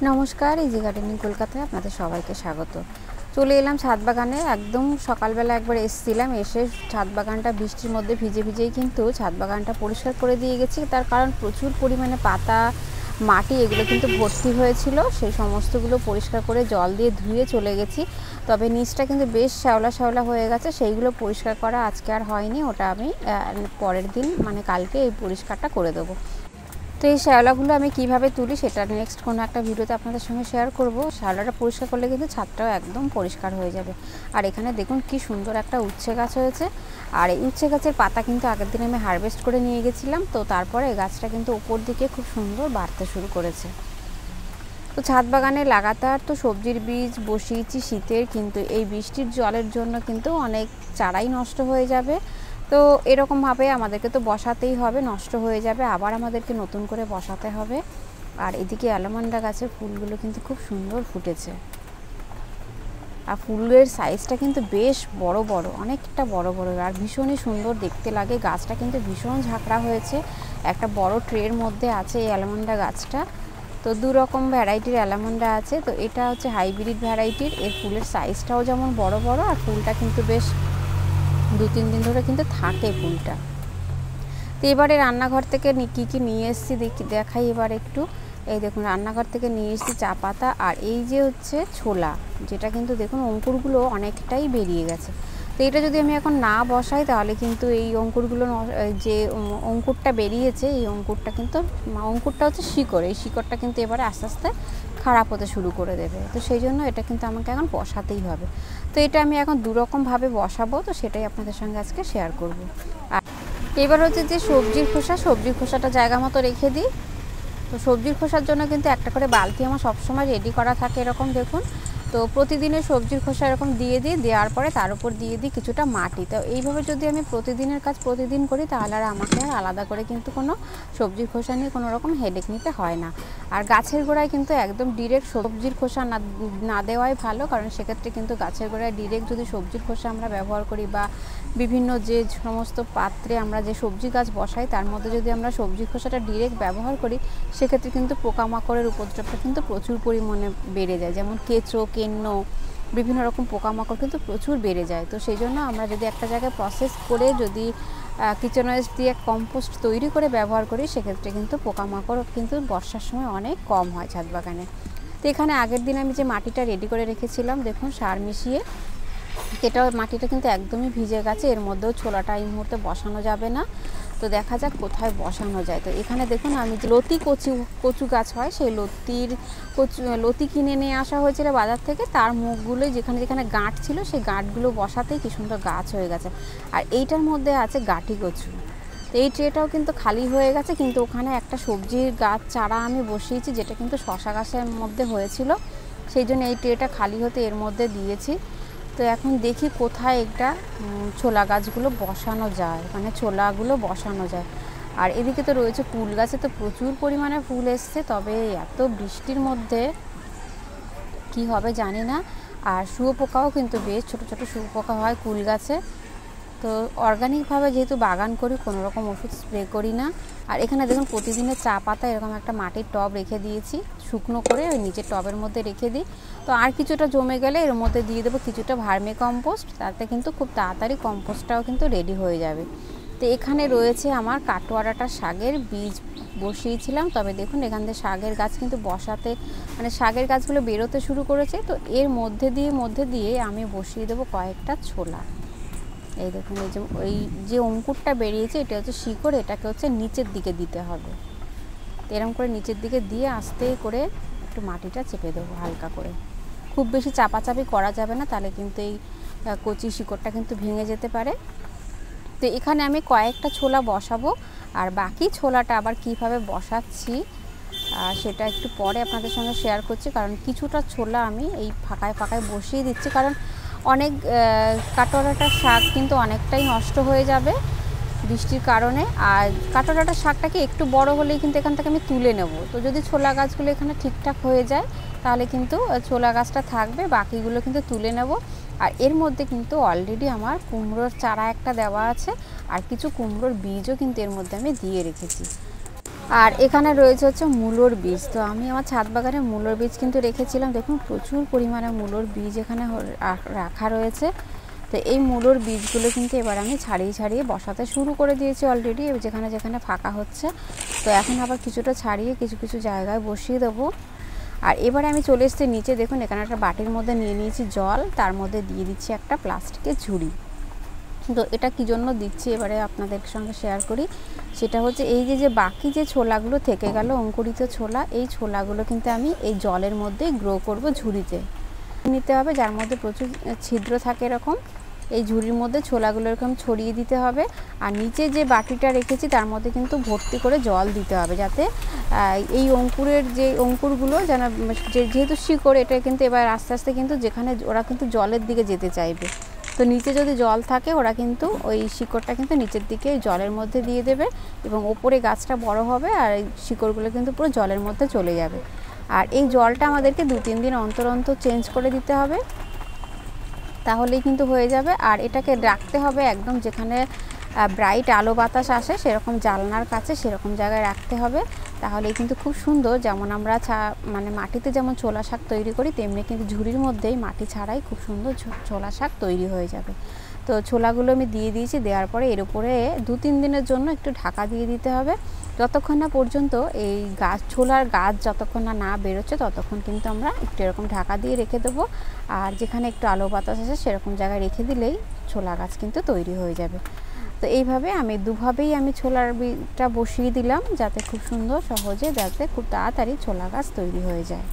নমস্কার, easy gardening কলকাতায় আপনাদের সবাইকে স্বাগত। চলে এলাম ছাদ বাগানে। একদম সকালবেলা একবার এসেছিলাম, এসে ছাদ বাগানটা বৃষ্টির মধ্যে ভিজে ভিজেই কিন্তু ছাদ বাগানটা পরিষ্কার করে দিয়ে গেছি। তার কারণ প্রচুর পরিমাণে পাতা, মাটি এগুলো কিন্তু ভর্তি হয়েছিল। সেই সমস্তগুলো পরিষ্কার করে জল দিয়ে ধুয়ে চলে গেছি। তবে নিচটা কিন্তু বেশ শ্যাওলা শ্যাওলা হয়ে গেছে, সেইগুলো পরিষ্কার করা আজকে আর হয়নি। ওটা আমি পরের দিন মানে কালকে এই পরিষ্কারটা করে দেবো। তো এই শ্যাওলাগুলো আমি কিভাবে তুলি সেটা নেক্সট কোনো একটা ভিডিওতে আপনাদের সঙ্গে শেয়ার করব। শ্যাওলাটা পরিষ্কার করলে কিন্তু ছাদটাও একদম পরিষ্কার হয়ে যাবে। আর এখানে দেখুন কি সুন্দর একটা উচ্ছে গাছ হয়েছে। আর এই উচ্ছে গাছের পাতা কিন্তু আগের দিন আমি হারভেস্ট করে নিয়ে গেছিলাম। তো তারপরে এই গাছটা কিন্তু উপর দিকে খুব সুন্দর বাড়তে শুরু করেছে। তো ছাদ বাগানে লাগাতার তো সবজির বীজ বসিয়েছি শীতের, কিন্তু এই বৃষ্টির জলের জন্য কিন্তু অনেক চারাই নষ্ট হয়ে যাবে। তো এরকমভাবে আমাদেরকে তো বসাতেই হবে, নষ্ট হয়ে যাবে আবার আমাদেরকে নতুন করে বসাতে হবে। আর এদিকে অ্যালামান্ডা গাছের ফুলগুলো কিন্তু খুব সুন্দর ফুটেছে। আর ফুলের সাইজটা কিন্তু বেশ বড় বড়, অনেকটা বড় বড়, আর ভীষণই সুন্দর দেখতে লাগে। গাছটা কিন্তু ভীষণ ঝাঁকড়া হয়েছে। একটা বড় ট্রের মধ্যে আছে এই অ্যালামান্ডা গাছটা। তো দু রকম ভ্যারাইটির অ্যালামান্ডা আছে। তো এটা হচ্ছে হাইব্রিড ভ্যারাইটির। এর ফুলের সাইজটাও যেমন বড় বড়, আর ফুলটা কিন্তু বেশ 2-3 দিন ধরে কিন্তু থাকে ফুলটা। তো এবারে রান্নাঘর থেকে কী নিয়ে এসেছি দেখাই এবার একটু। এই দেখুন, রান্নাঘর থেকে নিয়ে এসেছি চা পাতা, আর এই যে হচ্ছে ছোলা, যেটা কিন্তু দেখুন অঙ্কুরগুলো অনেকটাই বেরিয়ে গেছে। তো এটা যদি আমি এখন না বসাই তাহলে কিন্তু এই অঙ্কুরগুলো, যে অঙ্কুরটা বেরিয়েছে এই অঙ্কুরটা হচ্ছে শিকড়, এই শিকড়টা কিন্তু এবারে আস্তে আস্তে খারাপ হতে শুরু করে দেবে। তো সেই জন্য এটা কিন্তু আমাকে এখন বসাতেই হবে। তো এটা আমি এখন দুরকমভাবে বসাবো, তো সেটাই আপনাদের সঙ্গে আজকে শেয়ার করব। আর এবার হচ্ছে যে সবজির খোসাটা জায়গা মতো রেখে দিই। তো সবজির খোসার জন্য কিন্তু একটা করে বালতি আমার সবসময় রেডি করা থাকে, এরকম দেখুন। তো প্রতিদিনের সবজির খোসা এরকম দিয়ে দিই, দেওয়ার পরে তার উপর দিয়ে দিই কিছুটা মাটি। তো এইভাবে যদি আমি প্রতিদিনের কাজ প্রতিদিন করি তাহলে আর আমাকে আর আলাদা করে কিন্তু কোনো সবজির খোসা নিয়ে কোনো রকম হেডেক নিতে হয় না। আর গাছের গোড়ায় কিন্তু একদম ডিরেক্ট সবজির খোসা না দেওয়াই ভালো, কারণ সেক্ষেত্রে কিন্তু গাছের গোড়ায় ডিরেক্ট যদি সবজির খোসা আমরা ব্যবহার করি বা বিভিন্ন যে সমস্ত পাত্রে আমরা যে সবজি গাছ বসাই তার মধ্যে যদি আমরা সবজির খোসাটা ডিরেক্ট ব্যবহার করি, সেক্ষেত্রে কিন্তু পোকামাকড়ের উপদ্রবটা কিন্তু প্রচুর পরিমাণে বেড়ে যায়। যেমন কেঁচো, কেন্ন, বিভিন্ন রকম পোকামাকড় কিন্তু প্রচুর বেড়ে যায়। তো সেই জন্য আমরা যদি একটা জায়গায় প্রসেস করে যদি কিচেন ওয়েস্ট দিয়ে কম্পোস্ট তৈরি করে ব্যবহার করি, সেক্ষেত্রে কিন্তু পোকামাকড় কিন্তু বর্ষার সময় অনেক কম হয় ছাদ বাগানে। তো এখানে আগের দিন আমি যে মাটিটা রেডি করে রেখেছিলাম দেখুন সার মিশিয়ে, মাটিটা কিন্তু একদমই ভিজে গেছে। এর মধ্যেও ছোলাটা এই মুহূর্তে বসানো যাবে না। তো দেখা যাক কোথায় বসানো যায়। তো এখানে দেখুন আমি যে কচু গাছ হয় সেই লতি কিনে নিয়ে আসা হয়েছিল বাজার থেকে। তার মুখগুলোই যেখানে যেখানে গাঁট ছিল সেই গাঁটগুলো বসাতেই কি সুন্দর গাছ হয়ে গেছে। আর এইটার মধ্যে আছে গাঁটি কচু। তো এই ট্রেটাও কিন্তু খালি হয়ে গেছে, কিন্তু ওখানে একটা সবজির গাছ চারা আমি বসিয়েছি যেটা কিন্তু শশা গাছের মধ্যে হয়েছিল, সেই জন্য এই ট্রেটা খালি হতে এর মধ্যে দিয়েছি। তো এখন দেখি কোথায় একটা ছোলা গাছগুলো বসানো যায়, মানে ছোলাগুলো বসানো যায়। আর এদিকে তো রয়েছে কুল গাছে, তো প্রচুর পরিমাণে ফুল এসছে। তবে এত বৃষ্টির মধ্যে কি হবে জানি না। আর শুঁয়োপোকাও কিন্তু বেশ ছোটো ছোটো শুঁয়োপোকা হয় কুল গাছে। তো অর্গানিকভাবে যেহেতু বাগান করি, কোনো রকম ওষুধ স্প্রে করি না। আর এখানে দেখুন প্রতিদিনের চা পাতা এরকম একটা মাটির টব রেখে দিয়েছি, শুকনো করে ওই নিচের টবের মধ্যে রেখে দিই। তো আর কিছুটা জমে গেলে এর মধ্যে দিয়ে দেবো কিছুটা ভার্মি কম্পোস্ট, তাতে কিন্তু খুব তাড়াতাড়ি কম্পোস্টটাও কিন্তু রেডি হয়ে যাবে। তো এখানে রয়েছে আমার কাটোয়ারাটা শাকের বীজ বসিয়েছিলাম। তবে দেখুন এখান থেকে শাকের গাছ কিন্তু মানে শাকের গাছগুলো বেরোতে শুরু করেছে। তো এর মধ্যে দিয়ে আমি বসিয়ে দেবো কয়েকটা ছোলা। এই দেখুন এই যে অঙ্কুরটা বেরিয়েছে এটা হচ্ছে শিকড়, এটাকে হচ্ছে নিচের দিকে দিতে হবে। এরকম করে নিচের দিকে দিয়ে আস্তে করে একটু মাটিটা চেপে দেবো হালকা করে। খুব বেশি চাপাচাপি করা যাবে না, তাহলে কিন্তু এই কচি শিকড়টা কিন্তু ভেঙে যেতে পারে। তো এখানে আমি কয়েকটা ছোলা বসাবো, আর বাকি ছোলাটা আবার কিভাবে বসাচ্ছি সেটা একটু পরে আপনাদের সঙ্গে শেয়ার করছি। কারণ কিছুটা ছোলা আমি এই ফাঁকায় বসিয়ে দিচ্ছি, কারণ অনেক কাটোয়ারাটার শাক কিন্তু অনেকটাই নষ্ট হয়ে যাবে বৃষ্টির কারণে। আর কাটোয়ারাটার শাকটাকে একটু বড় হলেই কিন্তু এখান থেকে আমি তুলে নেব। তো যদি ছোলা গাছগুলো এখানে ঠিকঠাক হয়ে যায় তাহলে কিন্তু ছোলা গাছটা থাকবে, বাকিগুলো কিন্তু তুলে নেব। আর এর মধ্যে কিন্তু অলরেডি আমার কুমড়োর চারা একটা দেওয়া আছে, আর কিছু কুমড়োর বীজও কিন্তু এর মধ্যে আমি দিয়ে রেখেছি। আর এখানে রয়েছে হচ্ছে মূলোর বীজ। তো আমি আমার ছাদ বাগানে মূলোর বীজ কিন্তু রেখেছিলাম। দেখুন প্রচুর পরিমাণে মূলোর বীজ এখানে রাখা রয়েছে। তো এই মূলোর বীজগুলো কিন্তু এবার আমি ছাড়িয়ে ছাড়িয়ে বসাতে শুরু করে দিয়েছি অলরেডি, যেখানে যেখানে ফাঁকা হচ্ছে। তো এখন আবার কিছুটা ছাড়িয়ে কিছু কিছু জায়গায় বসিয়ে দেবো। আর এবারে আমি চলে এসেছি নিচে। দেখুন এখানে একটা বাটির মধ্যে নিয়ে নিয়েছি জল, তার মধ্যে দিয়ে দিচ্ছি একটা প্লাস্টিকের ঝুড়ি। তো এটা কী জন্য দিচ্ছি এবারে আপনাদের সঙ্গে শেয়ার করি। সেটা হচ্ছে এই যে বাকি যে ছোলাগুলো থেকে গেল, অঙ্কুরিত ছোলা, এই ছোলাগুলো কিন্তু আমি এই জলের মধ্যেই গ্রো করব ঝুড়িতে নিতে হবে, যার মধ্যে প্রচুর ছিদ্র থাকে এরকম। এই ঝুড়ির মধ্যে ছোলাগুলো এরকম ছড়িয়ে দিতে হবে। আর নিচে যে বাটিটা রেখেছি তার মধ্যে কিন্তু ভর্তি করে জল দিতে হবে, যাতে এই অঙ্কুরের যে অঙ্কুরগুলো যেন, যেহেতু শিকড়, এটা কিন্তু এবার আস্তে আস্তে কিন্তু যেখানে ওরা কিন্তু জলের দিকে যেতে চাইবে। তো নিচে যদি জল থাকে ওরা কিন্তু ওই শিকড়টা কিন্তু নিচের দিকে জলের মধ্যে দিয়ে দেবে এবং ওপরে গাছটা বড় হবে আর এই শিকড়গুলো কিন্তু পুরো জলের মধ্যে চলে যাবে। আর এই জলটা আমাদেরকে 2-3 দিন অন্তর অন্তর চেঞ্জ করে দিতে হবে, তাহলেই কিন্তু হয়ে যাবে। আর এটাকে রাখতে হবে একদম যেখানে ব্রাইট আলো বাতাস আসে সেরকম জানলার কাছে, সেরকম জায়গায় রাখতে হবে। তাহলেই কিন্তু খুব সুন্দর, যেমন আমরা মানে মাটিতে যেমন ছোলা শাক তৈরি করি, তেমনি কিন্তু ঝুড়ির মধ্যেই মাটি ছাড়াই খুব সুন্দর ছোলা শাক তৈরি হয়ে যাবে। তো ছোলাগুলো আমি দিয়ে দিয়েছি। দেওয়ার পরে এর উপরে 2-3 দিনের জন্য একটু ঢাকা দিয়ে দিতে হবে, যতক্ষণ না পর্যন্ত এই ছোলার গাছ যতক্ষণ না বেরোচ্ছে ততক্ষণ কিন্তু আমরা একটু এরকম ঢাকা দিয়ে রেখে দেবো। আর যেখানে একটু আলো বাতাস আছে সেরকম জায়গায় রেখে দিলেই ছোলা গাছ কিন্তু তৈরি হয়ে যাবে। তো এইভাবে আমি দুভাবেই আমি ছোলার বীজটা বসিয়ে দিলাম, যাতে খুব সুন্দর সহজে, যাতে খুব তাড়াতাড়ি ছোলা গাছ তৈরি হয়ে যায়।